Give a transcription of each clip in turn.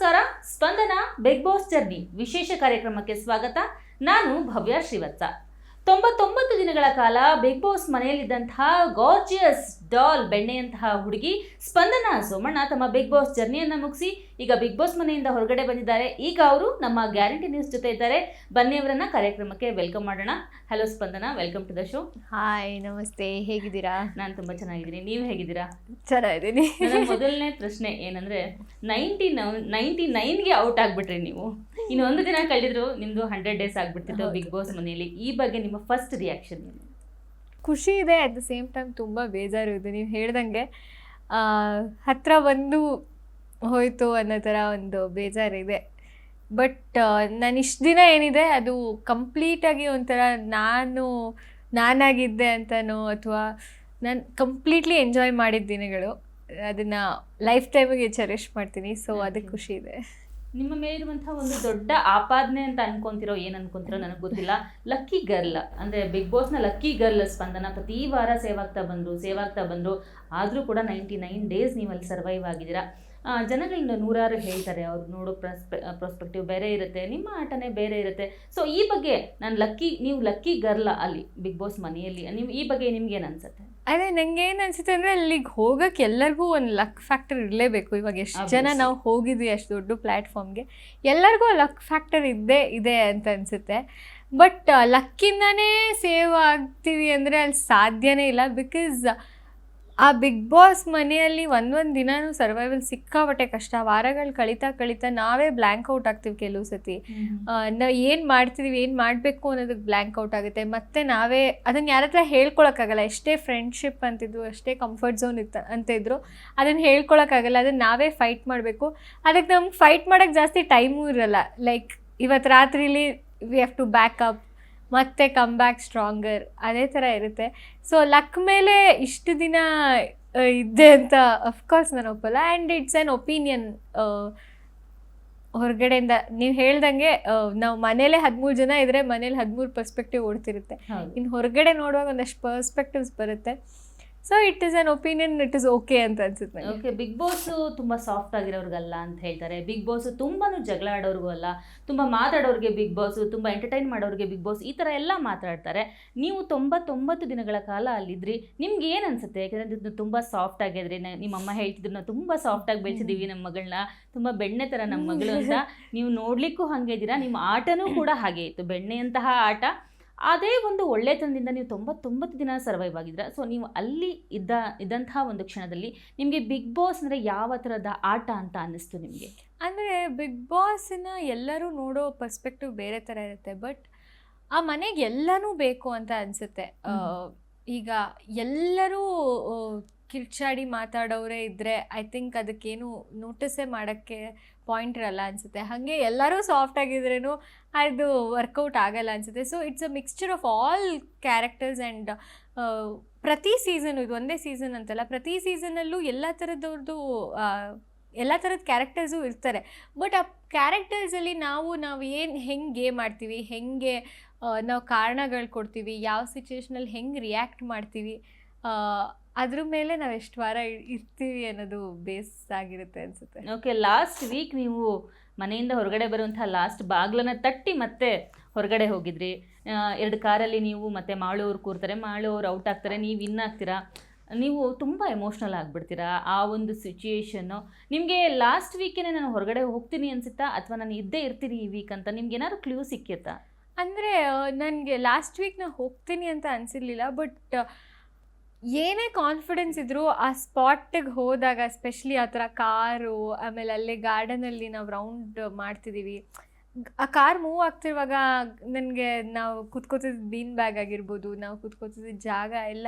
ನಮಸ್ಕಾರ. ಸ್ಪಂದನ big boss journey ವಿಶೇಷ ಕಾರ್ಯಕ್ರಮಕ್ಕೆ ಸ್ವಾಗತ. ನಾನು ಭವ್ಯ ಶ್ರೀವತ್ಸ. 99 ದಿನಗಳ ಕಾಲ ಬಿಗ್ ಬಾಸ್ ಮನೆಯಲ್ಲಿದ್ದಂತಹ ಗಾರ್ಜಿಯಸ್ ಡಾಲ್ ಬೆಣ್ಣೆಯಂತಹ ಹುಡುಗಿ ಸ್ಪಂದನ ಸೋಮಣ್ಣ ತಮ್ಮ ಬಿಗ್ ಬಾಸ್ ಜರ್ನಿಯನ್ನು ಮುಗಿಸಿ ಈಗ ಬಿಗ್ ಬಾಸ್ ಮನೆಯಿಂದ ಹೊರಗಡೆ ಬಂದಿದ್ದಾರೆ. ಈಗ ಅವರು ನಮ್ಮ ಗ್ಯಾರಂಟಿ ನ್ಯೂಸ್ ಜೊತೆ ಇದ್ದಾರೆ. ಬನ್ನಿ ಅವರನ್ನ ಕಾರ್ಯಕ್ರಮಕ್ಕೆ ವೆಲ್ಕಮ್ ಮಾಡೋಣ. Hello Spandana, welcome to the show. Hi, ನಮಸ್ತೆ. ಹೇಗಿದ್ದೀರಾ? ನಾನು ತುಂಬಾ ಚೆನ್ನಾಗಿದ್ದೀನಿ. ನೀವು ಹೇಗಿದ್ದೀರಾ? ಚೆನ್ನಾಗಿದ್ದೀನಿ. ನನ್ನ ಮೊದಲನೇ ಪ್ರಶ್ನೆ ಏನಂದ್ರೆ, 99ಗೆ ಔಟ್ ಆಗ್ಬಿಟ್ರಿ ನೀವು. ಇನ್ನು ಒಂದು ದಿನ ಕಳೆದ್ರು ನಿಮ್ದು 100 ಡೇಸ್ ಆಗ್ಬಿಡ್ತಿತ್ತು ಬಿಗ್ ಬಾಸ್ ಮನೆಯಲ್ಲಿ. ಈ ಬಗ್ಗೆ ನಿಮ್ಮ ಫಸ್ಟ್ ರಿಯಾಕ್ಷನ್ ಏನು? ಖುಷಿ ಇದೆ, ಅಟ್ ದ ಸೇಮ್ ಟೈಮ್ ತುಂಬ ಬೇಜಾರು ಇದೆ. ನೀವು ಹೇಳ್ದಂಗೆ ಹತ್ರ ಬಂದು ಹೋಯ್ತು ಅನ್ನೋ ಥರ ಒಂದು ಬೇಜಾರಿದೆ. ಬಟ್ ನಾನು ಇಷ್ಟು ದಿನ ಏನಿದೆ ಅದು ಕಂಪ್ಲೀಟಾಗಿ ಒಂಥರ ನಾನಾಗಿದ್ದೆ ಅಂತನೋ ಅಥವಾ ನಾನು ಕಂಪ್ಲೀಟ್ಲಿ ಎಂಜಾಯ್ ಮಾಡಿದ ದಿನಗಳು, ಅದನ್ನು ಲೈಫ್ ಟೈಮಿಗೆ ಚೆರಿಷ್ ಮಾಡ್ತೀನಿ. ಸೊ ಅದಕ್ಕೆ ಖುಷಿ ಇದೆ. ನಿಮ್ಮ ಮೇಲಿರುವಂತಹ ಒಂದು ದೊಡ್ಡ ಆಪಾದನೆ ಅಂತ ಅನ್ಕೊಂತಿರೋ, ಏನು ಅನ್ಕೊಂತಿರೋ ನನಗೆ ಗೊತ್ತಿಲ್ಲ, ಲಕ್ಕಿ ಗರ್ಲ್ ಅಂದರೆ ಬಿಗ್ ಬಾಸ್ನ ಲಕ್ಕಿ ಗರ್ಲ್ ಸ್ಪಂದನ ಪ್ರತಿ ವಾರ ಸೇವ್ ಆಗ್ತಾ ಬಂದರು. ಆದರೂ ಕೂಡ 99 ಡೇಸ್ ನೀವು ಅಲ್ಲಿ ಸರ್ವೈವ್ ಆಗಿದ್ದೀರಾ. ಜನಗಳನ್ನ ನೂರಾರು ಹೇಳ್ತಾರೆ, ಅವ್ರು ನೋಡೋ ಪ್ರಾಸ್ಪೆಕ್ಟಿವ್ ಬೇರೆ ಇರುತ್ತೆ, ನಿಮ್ಮ ಆಟನೇ ಬೇರೆ ಇರುತ್ತೆ. ಸೊ ಈ ಬಗ್ಗೆ ನೀವು ಲಕ್ಕಿ ಗರ್ಲ್ ಅಲ್ಲಿ ಬಿಗ್ ಬಾಸ್ ಮನೆಯಲ್ಲಿ, ನೀವು ಈ ಬಗ್ಗೆ ನಿಮ್ಗೇನು ಅನ್ಸುತ್ತೆ? ಅದೇ ನಂಗೆ ಏನು ಅನಿಸುತ್ತೆ ಅಂದರೆ, ಅಲ್ಲಿಗೆ ಹೋಗೋಕ್ಕೆ ಎಲ್ಲರಿಗೂ ಒಂದು ಲಕ್ ಫ್ಯಾಕ್ಟರ್ ಇರಲೇಬೇಕು. ಇವಾಗ ಎಷ್ಟು ಜನ ನಾವು ಹೋಗಿದ್ವಿ ಅಷ್ಟು ದೊಡ್ಡ ಪ್ಲ್ಯಾಟ್ಫಾರ್ಮ್ಗೆ, ಎಲ್ಲರಿಗೂ ಲಕ್ ಫ್ಯಾಕ್ಟರ್ ಇದೆ ಅಂತ ಅನಿಸುತ್ತೆ. ಬಟ್ ಲಕ್ಕಿಂದನೇ ಸೇವ್ ಆಗ್ತೀವಿ ಅಂದರೆ ಅಲ್ಲಿ ಸಾಧ್ಯನೇ ಇಲ್ಲ. ಬಿಕಾಸ್ ಆ ಬಿಗ್ ಬಾಸ್ ಮನೆಯಲ್ಲಿ ಒಂದೊಂದು ದಿನವೂ ಸರ್ವೈವಲ್ ಸಿಕ್ಕಾಪಟ್ಟೆ ಕಷ್ಟ. ವಾರಗಳು ಕಳೀತಾ ನಾವೇ ಬ್ಲ್ಯಾಂಕ್ ಔಟ್ ಆಗ್ತೀವಿ. ಕೆಲವು ಸತಿ ನಾವು ಏನು ಮಾಡ್ತಿದ್ದೀವಿ, ಏನು ಮಾಡಬೇಕು ಅನ್ನೋದಕ್ಕೆ ಬ್ಲ್ಯಾಂಕ್ ಔಟ್ ಆಗುತ್ತೆ. ಮತ್ತು ನಾವೇ ಅದನ್ನು ಯಾರ ಹತ್ರ ಹೇಳ್ಕೊಳಕ್ಕಾಗಲ್ಲ. ಎಷ್ಟೇ ಫ್ರೆಂಡ್ಶಿಪ್ ಅಂತಿದ್ರು, ಎಷ್ಟೇ ಕಂಫರ್ಟ್ ಝೋನ್ ಅಂತ ಇದ್ರು, ಅದನ್ನು ಹೇಳ್ಕೊಳಕ್ಕಾಗಲ್ಲ. ಅದನ್ನು ನಾವೇ ಫೈಟ್ ಮಾಡಬೇಕು. ಅದಕ್ಕೆ ನಮ್ಗೆ ಫೈಟ್ ಮಾಡೋಕ್ಕೆ ಜಾಸ್ತಿ ಟೈಮೂ ಇರಲ್ಲ. ಲೈಕ್ ಇವತ್ತು ರಾತ್ರಿಲಿ we have to back up, ಮತ್ತೆ ಕಮ್ ಬ್ಯಾಕ್ ಸ್ಟ್ರಾಂಗರ್, ಅದೇ ಥರ ಇರುತ್ತೆ. ಸೊ ಲಕ್ ಮೇಲೆ ಇಷ್ಟು ದಿನ ಇದ್ದೆ ಅಂತ ಅಫ್ಕೋರ್ಸ್ ನಾನು ಒಪ್ಪಲ್ಲ. And it's an opinion. ಹೊರಗಡೆಯಿಂದ ನೀವು ಹೇಳ್ದಂಗೆ ನಾವು ಮನೇಲೆ 13 ಜನ ಇದ್ದರೆ ಮನೇಲಿ 13 ಪರ್ಸ್ಪೆಕ್ಟಿವ್ ಓಡ್ತಿರುತ್ತೆ. ಇನ್ನು ಹೊರಗಡೆ ನೋಡುವಾಗ ಒಂದಷ್ಟು ಪರ್ಸ್ಪೆಕ್ಟಿವ್ಸ್ ಬರುತ್ತೆ. So it is on opinion, it is okay ಅಂತ ಅನ್ಸುತ್ತೆ. ಓಕೆ, ಬಿಗ್ ಬಾಸು ತುಂಬ ಸಾಫ್ಟ್ ಆಗಿರೋರ್ಗಲ್ಲ ಅಂತ ಹೇಳ್ತಾರೆ. ಬಿಗ್ ಬಾಸು ತುಂಬಾ ಜಗಳ ಆಡೋರ್ಗೂ ಅಲ್ಲ, ತುಂಬ ಮಾತಾಡೋರಿಗೆ ಬಿಗ್ ಬಾಸು, ತುಂಬ ಎಂಟರ್ಟೈನ್ ಮಾಡೋರಿಗೆ ಬಿಗ್ ಬಾಸ್, ಈ ಥರ ಎಲ್ಲ ಮಾತಾಡ್ತಾರೆ. ನೀವು 99 ದಿನಗಳ ಕಾಲ ಅಲ್ಲಿದ್ರಿ. ನಿಮ್ಗೆ ಏನು ಅನ್ಸುತ್ತೆ? ಯಾಕಂದರೆ ತುಂಬ ಸಾಫ್ಟ್ ಆಗಿದ್ರಿ. ನಿಮ್ಮಮ್ಮ ಹೇಳ್ತಿದ್ರು, ನಾವು ತುಂಬ ಸಾಫ್ಟಾಗಿ ಬೆಳೆಸಿದ್ದೀವಿ ನಮ್ಮ ಮಗಳನ್ನ, ತುಂಬ ಬೆಣ್ಣೆ ಥರ ನಮ್ಮ ಮಗಳು ಅಂತ. ನೀವು ನೋಡಲಿಕ್ಕೂ ಹಾಗೆ ಇದ್ದೀರಾ, ನಿಮ್ಮ ಆಟನೂ ಕೂಡ ಹಾಗೆ ಇತ್ತು, ಬೆಣ್ಣೆಯಂತಹ ಆಟ. ಅದೇ ಒಂದು ಒಳ್ಳೆತನದಿಂದ ನೀವು 99 ದಿನ ಸರ್ವೈವ್ ಆಗಿದ್ರ. ಸೊ ನೀವು ಅಲ್ಲಿ ಇದ್ದಂತಹ ಒಂದು ಕ್ಷಣದಲ್ಲಿ ನಿಮಗೆ ಬಿಗ್ ಬಾಸ್ ಅಂದರೆ ಯಾವ ಥರದ ಆಟ ಅಂತ ಅನ್ನಿಸ್ತು ನಿಮಗೆ? ಅಂದರೆ ಬಿಗ್ ಬಾಸ್ನ ಎಲ್ಲರೂ ನೋಡೋ ಪರ್ಸ್ಪೆಕ್ಟಿವ್ ಬೇರೆ ಥರ ಇರುತ್ತೆ. ಬಟ್ ಆ ಮನೆಗೆ ಎಲ್ಲನೂ ಬೇಕು ಅಂತ ಅನಿಸುತ್ತೆ. ಈಗ ಎಲ್ಲರೂ ಕಿರ್ಚಾಡಿ ಮಾತಾಡೋರೇ ಇದ್ದರೆ ಐ ಥಿಂಕ್ ಅದಕ್ಕೇನು ನೋಟಿಸೇ ಮಾಡೋಕ್ಕೆ ಪಾಯಿಂಟ್ ಇರಲ್ಲ ಅನಿಸುತ್ತೆ. ಹಾಗೆ ಎಲ್ಲರೂ ಸಾಫ್ಟ್ ಆಗಿದ್ರೂ ಅದು ವರ್ಕೌಟ್ ಆಗಲ್ಲ ಅನಿಸುತ್ತೆ. So it's a mixture of all characters. And ಪ್ರತಿ ಸೀಸನು, ಇದು ಒಂದೇ ಸೀಸನ್ ಅಂತಲ್ಲ, ಪ್ರತಿ ಸೀಸನಲ್ಲೂ ಎಲ್ಲ ಥರದವ್ರದ್ದು ಎಲ್ಲ ಥರದ ಕ್ಯಾರೆಕ್ಟರ್ಸು ಇರ್ತಾರೆ. ಬಟ್ ಆ ಕ್ಯಾರೆಕ್ಟರ್ಸಲ್ಲಿ ನಾವು ಹೆಂಗೆ ಗೇಮ್ ಮಾಡ್ತೀವಿ, ಹೇಗೆ ನಾವು ಕಾರಣಗಳು ಕೊಡ್ತೀವಿ, ಯಾವ ಸಿಚುವೇಷನಲ್ಲಿ ಹೆಂಗೆ ರಿಯಾಕ್ಟ್ ಮಾಡ್ತೀವಿ, ಅದ್ರ ಮೇಲೆ ನಾವು ಎಷ್ಟು ವಾರ ಇರ್ತೀವಿ ಅನ್ನೋದು ಬೇಸ್ ಆಗಿರುತ್ತೆ ಅನಿಸುತ್ತೆ. ಓಕೆ, ಲಾಸ್ಟ್ ವೀಕ್ ನೀವು ಮನೆಯಿಂದ ಹೊರಗಡೆ ಬರುವಂಥ ಲಾಸ್ಟ್ ಬಾಗ್ಲನ್ನ ತಟ್ಟಿ ಮತ್ತೆ ಹೊರಗಡೆ ಹೋಗಿದ್ರಿ. 2 ಕಾರಲ್ಲಿ ನೀವು ಮತ್ತು ಮಾಳು ಅವ್ರು ಕೂರ್ತಾರೆ, ಮಾಳು ಅವ್ರು ಔಟ್ ಆಗ್ತಾರೆ, ನೀವು ವಿನ್ ಆಗ್ತೀರಾ. ನೀವು ತುಂಬ ಎಮೋಷ್ನಲ್ ಆಗಿಬಿಡ್ತೀರಾ. ಆ ಒಂದು ಸಿಚುಯೇಷನ್ನು ನಿಮಗೆ ಲಾಸ್ಟ್ ವೀಕೇ ನಾನು ಹೊರಗಡೆ ಹೋಗ್ತೀನಿ ಅನಿಸುತ್ತಾ, ಅಥವಾ ನಾನು ಇದ್ದೇ ಇರ್ತೀನಿ ಈ ವೀಕ್ ಅಂತ ನಿಮ್ಗೆ ಏನಾದ್ರು ಕ್ಲೂ ಸಿಕ್ಕಿತ್ತಾ? ಅಂದರೆ ನನಗೆ ಲಾಸ್ಟ್ ವೀಕ್ ನಾನು ಹೋಗ್ತೀನಿ ಅಂತ ಅನಿಸಿರ್ಲಿಲ್ಲ. ಬಟ್ ಏನೇ ಕಾನ್ಫಿಡೆನ್ಸ್ ಇದ್ದರೂ ಆ ಸ್ಪಾಟಿಗೆ ಹೋದಾಗ, ಎಸ್ಪೆಷಲಿ ಆ ಥರ ಕಾರು, ಆಮೇಲೆ ಅಲ್ಲೇ ಗಾರ್ಡನಲ್ಲಿ ನಾವು ರೌಂಡ್ ಮಾಡ್ತಿದ್ದೀವಿ, ಆ ಕಾರ್ ಮೂವ್ ಆಗ್ತಿರುವಾಗ ನನಗೆ ನಾವು ಕೂತ್ಕೋತಿದ್ದ ಬೀನ್ ಬ್ಯಾಗ್ ಆಗಿರ್ಬೋದು, ನಾವು ಕೂತ್ಕೋತಿದ್ದ ಜಾಗ ಎಲ್ಲ,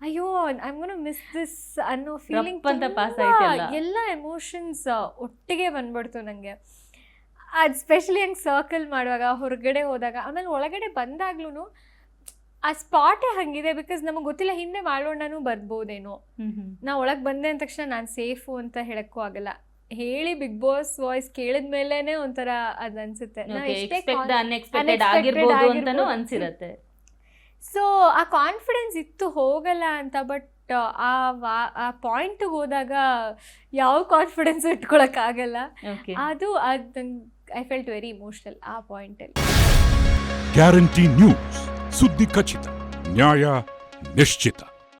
ಅಯ್ಯೋ I am gonna miss this ಅನ್ನೋ ಫೀಲಿಂಗ್, ಎಲ್ಲ ಎಮೋಷನ್ಸ್ ಒಟ್ಟಿಗೆ ಬಂದ್ಬಿಡ್ತು ನನಗೆ. ಅದು ಸ್ಪೆಷಲಿ ಹಂಗೆ ಸರ್ಕಲ್ ಮಾಡುವಾಗ, ಹೊರಗಡೆ ಹೋದಾಗ, ಆಮೇಲೆ ಒಳಗಡೆ ಬಂದಾಗ್ಲೂ ಆ ಸ್ಪಾಟೇ ಹಂಗಿದೆ. ಬಿಕಾಸ್ ನಮಗೆ ಗೊತ್ತಿಲ್ಲ, ಹಿಂದೆ ಮಾಡೋಣನೂ ಬರ್ಬೋದೇನೋ. ನಾ ಒಳಗೆ ಬಂದೆ ಅಂದ ತಕ್ಷಣ ನಾನು ಸೇಫು ಅಂತ ಹೇಳಕ್ಕೂ ಆಗಲ್ಲ. ಹೇಳಿ ಬಿಗ್ ಬಾಸ್ ವಾಯ್ಸ್ ಕೇಳಿದ ಮೇಲೇನೆ ಒಂಥರ ಅದು ಅನ್ಸುತ್ತೆ. ಅನ್ಸಿರುತ್ತೆ. ಸೊ ಆ ಕಾನ್ಫಿಡೆನ್ಸ್ ಇತ್ತು ಹೋಗಲ್ಲ ಅಂತ. ಬಟ್ ಆ ಪಾಯಿಂಟಿಗೆ ಹೋದಾಗ ಯಾವ ಕಾನ್ಫಿಡೆನ್ಸ್ ಇಟ್ಕೊಳಕ್ಕಾಗಲ್ಲ. ಓಕೆ. ಅದು ಐ ಫೆಲ್ಟ್ ವೆರಿ ಇಮೋಷನಲ್ ಆ ಪಾಯಿಂಟಲ್ಲಿ. ಗ್ಯಾರಂಟಿ ನ್ಯೂಸ್, ಸುದ್ದಿ ಖಚಿತ, ನ್ಯಾಯ ನಿಶ್ಚಿತ.